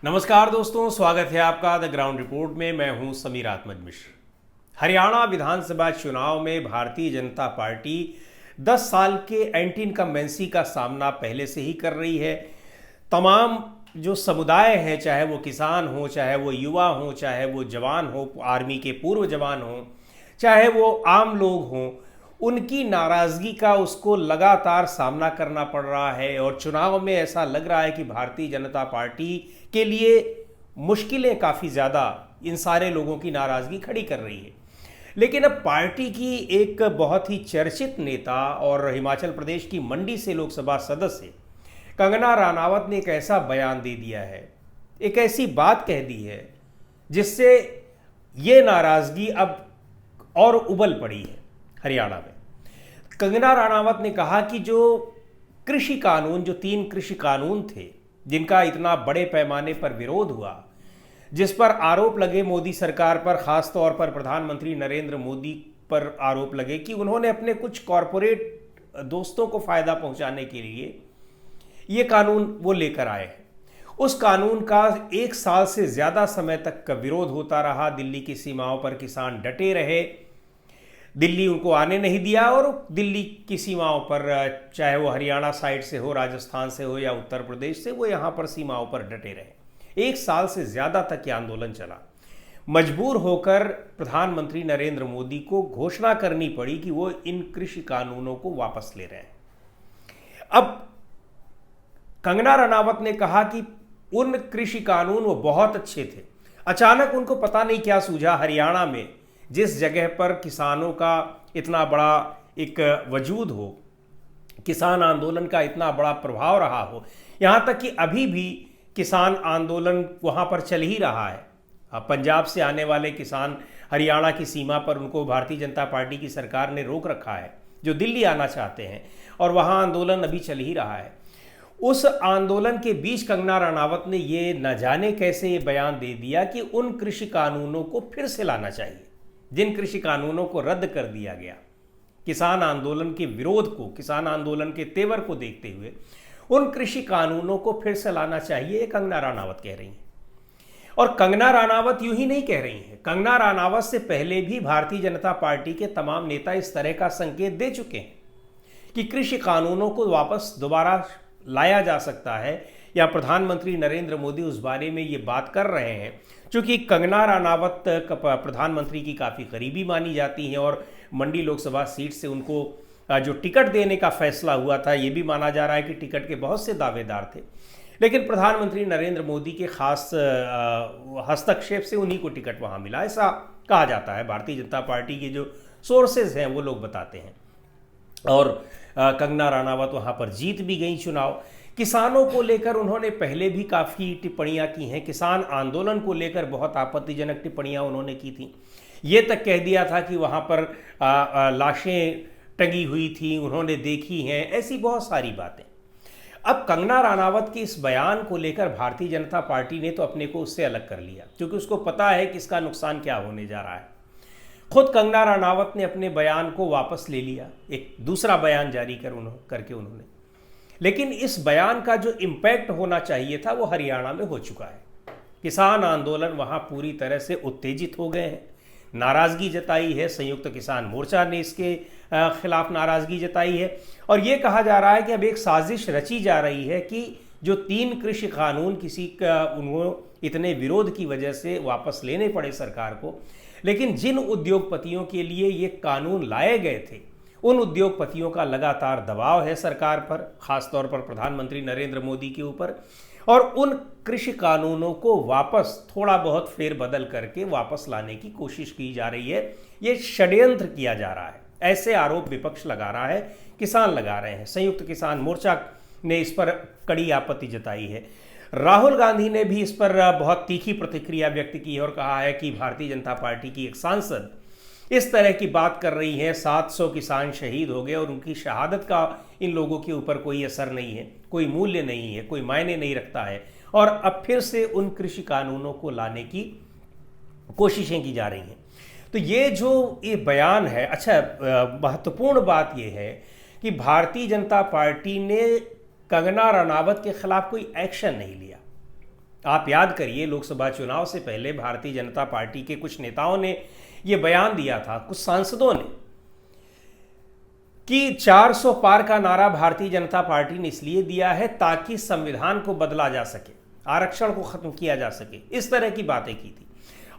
नमस्कार दोस्तों, स्वागत है आपका द ग्राउंड रिपोर्ट में। मैं हूं समीर आत्मज मिश्र। हरियाणा विधानसभा चुनाव में भारतीय जनता पार्टी 10 साल के एंटी इनकम्बेंसी का सामना पहले से ही कर रही है। तमाम जो समुदाय हैं, चाहे वो किसान हो, चाहे वो युवा हो, चाहे वो जवान हो, आर्मी के पूर्व जवान हो, चाहे वो आम लोग हों, उनकी नाराज़गी का उसको लगातार सामना करना पड़ रहा है। और चुनाव में ऐसा लग रहा है कि भारतीय जनता पार्टी के लिए मुश्किलें काफ़ी ज़्यादा इन सारे लोगों की नाराज़गी खड़ी कर रही है। लेकिन अब पार्टी की एक बहुत ही चर्चित नेता और हिमाचल प्रदेश की मंडी से लोकसभा सदस्य कंगना रनावत ने एक ऐसा बयान दे दिया है, एक ऐसी बात कह दी है जिससे ये नाराज़गी अब और उबल पड़ी है हरियाणा में। कंगना रनावत ने कहा कि जो कृषि कानून, जो 3 कृषि कानून थे जिनका इतना बड़े पैमाने पर विरोध हुआ, जिस पर आरोप लगे मोदी सरकार पर, खास तौर पर प्रधानमंत्री नरेंद्र मोदी पर आरोप लगे कि उन्होंने अपने कुछ कॉरपोरेट दोस्तों को फायदा पहुंचाने के लिए ये कानून वो लेकर आए हैं। उस कानून का 1 साल से ज़्यादा समय तक का विरोध होता रहा। दिल्ली की सीमाओं पर किसान डटे रहे, दिल्ली उनको आने नहीं दिया, और दिल्ली की सीमाओं पर, चाहे वो हरियाणा साइड से हो, राजस्थान से हो या उत्तर प्रदेश से, वो यहाँ पर सीमाओं पर डटे रहे। 1 साल से ज़्यादा तक ये आंदोलन चला। मजबूर होकर प्रधानमंत्री नरेंद्र मोदी को घोषणा करनी पड़ी कि वो इन कृषि कानूनों को वापस ले रहे हैं। अब कंगना रनावत ने कहा कि उन कृषि कानून वो बहुत अच्छे थे, अचानक उनको पता नहीं क्या सूझा, हरियाणा में जिस जगह पर किसानों का इतना बड़ा एक वजूद हो, किसान आंदोलन का इतना बड़ा प्रभाव रहा हो, यहाँ तक कि अभी भी किसान आंदोलन वहाँ पर चल ही रहा है। पंजाब से आने वाले किसान हरियाणा की सीमा पर, उनको भारतीय जनता पार्टी की सरकार ने रोक रखा है, जो दिल्ली आना चाहते हैं, और वहाँ आंदोलन अभी चल ही रहा है। उस आंदोलन के बीच कंगना रनावत ने ये न जाने कैसे ये बयान दे दिया कि उन कृषि कानूनों को फिर से लाना चाहिए, जिन कृषि कानूनों को रद्द कर दिया गया। किसान आंदोलन के विरोध को, किसान आंदोलन के तेवर को देखते हुए उन कृषि कानूनों को फिर से लाना चाहिए, ये कंगना रनावत कह रही हैं। और कंगना रनावत यूं ही नहीं कह रही हैं, कंगना रनावत से पहले भी भारतीय जनता पार्टी के तमाम नेता इस तरह का संकेत दे चुके हैं कि कृषि कानूनों को वापस दोबारा लाया जा सकता है, या प्रधानमंत्री नरेंद्र मोदी उस बारे में ये बात कर रहे हैं। चूँकि कंगना रनावत प्रधानमंत्री की काफ़ी करीबी मानी जाती हैं, और मंडी लोकसभा सीट से उनको जो टिकट देने का फैसला हुआ था, ये भी माना जा रहा है कि टिकट के बहुत से दावेदार थे, लेकिन प्रधानमंत्री नरेंद्र मोदी के खास हस्तक्षेप से उन्हीं को टिकट वहाँ मिला, ऐसा कहा जाता है। भारतीय जनता पार्टी के जो सोर्सेज हैं वो लोग बताते हैं। और कंगना रनावत वहाँ पर जीत भी गई चुनाव। किसानों को लेकर उन्होंने पहले भी काफ़ी टिप्पणियाँ की हैं, किसान आंदोलन को लेकर बहुत आपत्तिजनक टिप्पणियाँ उन्होंने की थी। ये तक कह दिया था कि वहाँ पर लाशें टंगी हुई थी, उन्होंने देखी हैं, ऐसी बहुत सारी बातें। अब कंगना रनावत के इस बयान को लेकर भारतीय जनता पार्टी ने तो अपने को उससे अलग कर लिया, क्योंकि उसको पता है कि इसका नुकसान क्या होने जा रहा है। खुद कंगना रनावत ने अपने बयान को वापस ले लिया, एक दूसरा बयान जारी करके उन्होंने। लेकिन इस बयान का जो इम्पैक्ट होना चाहिए था वो हरियाणा में हो चुका है। किसान आंदोलन वहाँ पूरी तरह से उत्तेजित हो गए हैं, नाराज़गी जताई है। संयुक्त किसान मोर्चा ने इसके खिलाफ नाराज़गी जताई है, और ये कहा जा रहा है कि अब एक साजिश रची जा रही है कि जो 3 कृषि कानून किसी का उनको इतने विरोध की वजह से वापस लेने पड़े सरकार को, लेकिन जिन उद्योगपतियों के लिए ये कानून लाए गए थे, उन उद्योगपतियों का लगातार दबाव है सरकार पर, खासतौर पर प्रधानमंत्री नरेंद्र मोदी के ऊपर, और उन कृषि कानूनों को वापस थोड़ा बहुत फेरबदल करके वापस लाने की कोशिश की जा रही है। ये षड्यंत्र किया जा रहा है, ऐसे आरोप विपक्ष लगा रहा है, किसान लगा रहे हैं। संयुक्त किसान मोर्चा ने इस पर कड़ी आपत्ति जताई है। राहुल गांधी ने भी इस पर बहुत तीखी प्रतिक्रिया व्यक्त की है और कहा है कि भारतीय जनता पार्टी की एक सांसद इस तरह की बात कर रही है। 700 किसान शहीद हो गए और उनकी शहादत का इन लोगों के ऊपर कोई असर नहीं है, कोई मूल्य नहीं है, कोई मायने नहीं रखता है, और अब फिर से उन कृषि कानूनों को लाने की कोशिशें की जा रही हैं। तो ये जो ये बयान है, अच्छा, महत्वपूर्ण बात यह है कि भारतीय जनता पार्टी ने कंगना रनावत के खिलाफ कोई एक्शन नहीं लिया। आप याद करिए, लोकसभा चुनाव से पहले भारतीय जनता पार्टी के कुछ नेताओं ने यह बयान दिया था, कुछ सांसदों ने, कि 400 पार का नारा भारतीय जनता पार्टी ने इसलिए दिया है ताकि संविधान को बदला जा सके, आरक्षण को खत्म किया जा सके। इस तरह की बातें की थी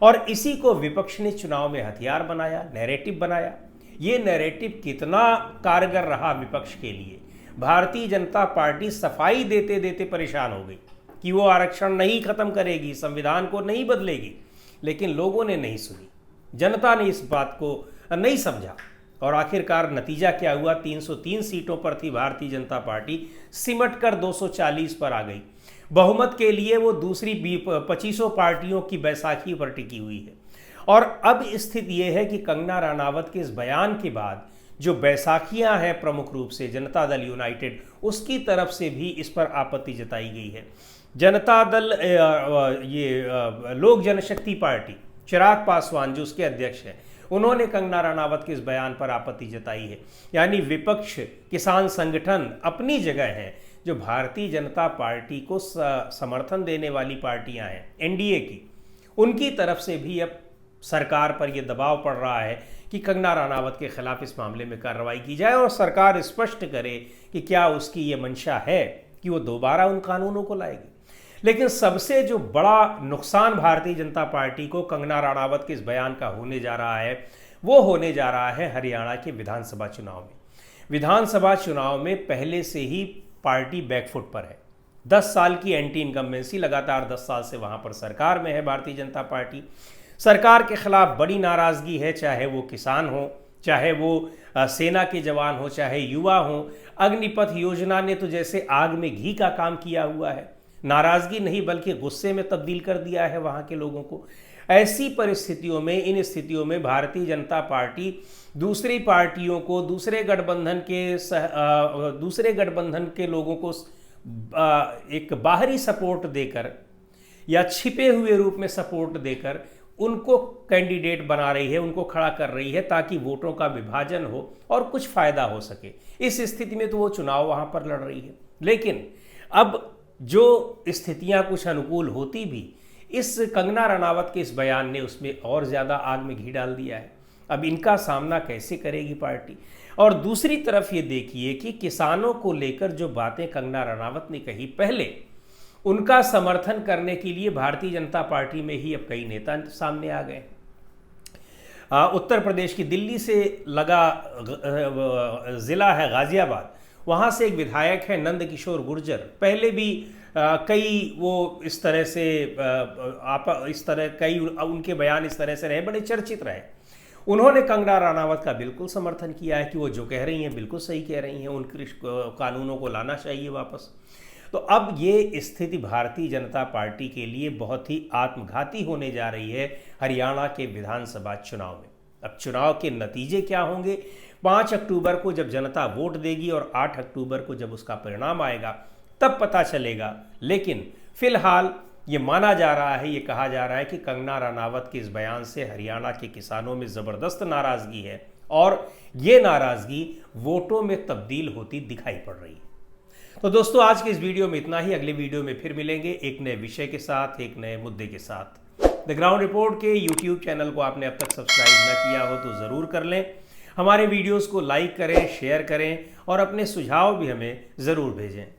और इसी को विपक्ष ने चुनाव में हथियार बनाया, नैरेटिव बनाया। ये नैरेटिव कितना कारगर रहा विपक्ष के लिए, भारतीय जनता पार्टी सफाई देते देते परेशान हो गई कि वो आरक्षण नहीं खत्म करेगी, संविधान को नहीं बदलेगी, लेकिन लोगों ने नहीं सुनी, जनता ने इस बात को नहीं समझा और आखिरकार नतीजा क्या हुआ? 303 सीटों पर थी भारतीय जनता पार्टी, सिमट कर 240 पर आ गई। बहुमत के लिए वो दूसरी 25 पार्टियों की बैसाखी पर टिकी हुई है। और अब स्थिति ये है कि कंगना रनावत के इस बयान के बाद जो बैसाखियां हैं, प्रमुख रूप से जनता दल यूनाइटेड, उसकी तरफ से भी इस पर आपत्ति जताई गई है। जनता दल लोक जनशक्ति पार्टी, चिराग पासवान जो उसके अध्यक्ष हैं, उन्होंने कंगना रनावत के इस बयान पर आपत्ति जताई है। यानी विपक्ष, किसान संगठन अपनी जगह है, जो भारतीय जनता पार्टी को समर्थन देने वाली पार्टियां हैं एनडीए की, उनकी तरफ से भी अब सरकार पर यह दबाव पड़ रहा है कि कंगना रनावत के खिलाफ इस मामले में कार्रवाई की जाए और सरकार स्पष्ट करे कि क्या उसकी ये मंशा है कि वो दोबारा उन कानूनों को लाएगी। लेकिन सबसे जो बड़ा नुकसान भारतीय जनता पार्टी को कंगना रनावत के इस बयान का होने जा रहा है, वो होने जा रहा है हरियाणा के विधानसभा चुनाव में। विधानसभा चुनाव में पहले से ही पार्टी बैकफुट पर है। 10 साल की एंटी इनकम्बेंसी, लगातार 10 साल से वहां पर सरकार में है भारतीय जनता पार्टी। सरकार के खिलाफ बड़ी नाराजगी है, चाहे वो किसान हो, चाहे वो सेना के जवान हो, चाहे युवा हो। अग्निपथ योजना ने तो जैसे आग में घी का काम किया हुआ है, नाराजगी नहीं बल्कि गुस्से में तब्दील कर दिया है वहां के लोगों को। ऐसी परिस्थितियों में, इन स्थितियों में भारतीय जनता पार्टी दूसरी पार्टियों को, दूसरे गठबंधन के लोगों को एक बाहरी सपोर्ट देकर या छिपे हुए रूप में सपोर्ट देकर उनको कैंडिडेट बना रही है, उनको खड़ा कर रही है ताकि वोटों का विभाजन हो और कुछ फायदा हो सके। इस स्थिति में तो वो चुनाव वहां पर लड़ रही है। लेकिन अब जो स्थितियां कुछ अनुकूल होती भी, इस कंगना रनावत के इस बयान ने उसमें और ज़्यादा आग में घी डाल दिया है। अब इनका सामना कैसे करेगी पार्टी? और दूसरी तरफ ये देखिए कि किसानों को लेकर जो बातें कंगना रनावत ने कही, पहले उनका समर्थन करने के लिए भारतीय जनता पार्टी में ही अब कई नेता सामने आ गए। उत्तर प्रदेश की दिल्ली से लगा ज़िला है गाज़ियाबाद, वहाँ से एक विधायक है नंद किशोर गुर्जर, पहले भी कई वो इस तरह कई उनके बयान इस तरह से रहे, बड़े चर्चित रहे। उन्होंने कंगना रनावत का बिल्कुल समर्थन किया है कि वो जो कह रही हैं बिल्कुल सही कह रही हैं, उनके कानूनों को लाना चाहिए वापस। तो अब ये स्थिति भारतीय जनता पार्टी के लिए बहुत ही आत्मघाती होने जा रही है हरियाणा के विधानसभा चुनाव में। अब चुनाव के नतीजे क्या होंगे? 5 अक्टूबर को जब जनता वोट देगी और 8 अक्टूबर को जब उसका परिणाम आएगा तब पता चलेगा। लेकिन फिलहाल ये माना जा रहा है, ये कहा जा रहा है कि कंगना रनावत के इस बयान से हरियाणा के किसानों में ज़बरदस्त नाराज़गी है और ये नाराज़गी वोटों में तब्दील होती दिखाई पड़ रही है। तो दोस्तों, आज के इस वीडियो में इतना ही। अगले वीडियो में फिर मिलेंगे एक नए विषय के साथ, एक नए मुद्दे के साथ। द ग्राउंड रिपोर्ट के यूट्यूब चैनल को आपने अब तक सब्सक्राइब न किया हो तो ज़रूर कर लें। हमारे वीडियोस को लाइक करें, शेयर करें और अपने सुझाव भी हमें ज़रूर भेजें।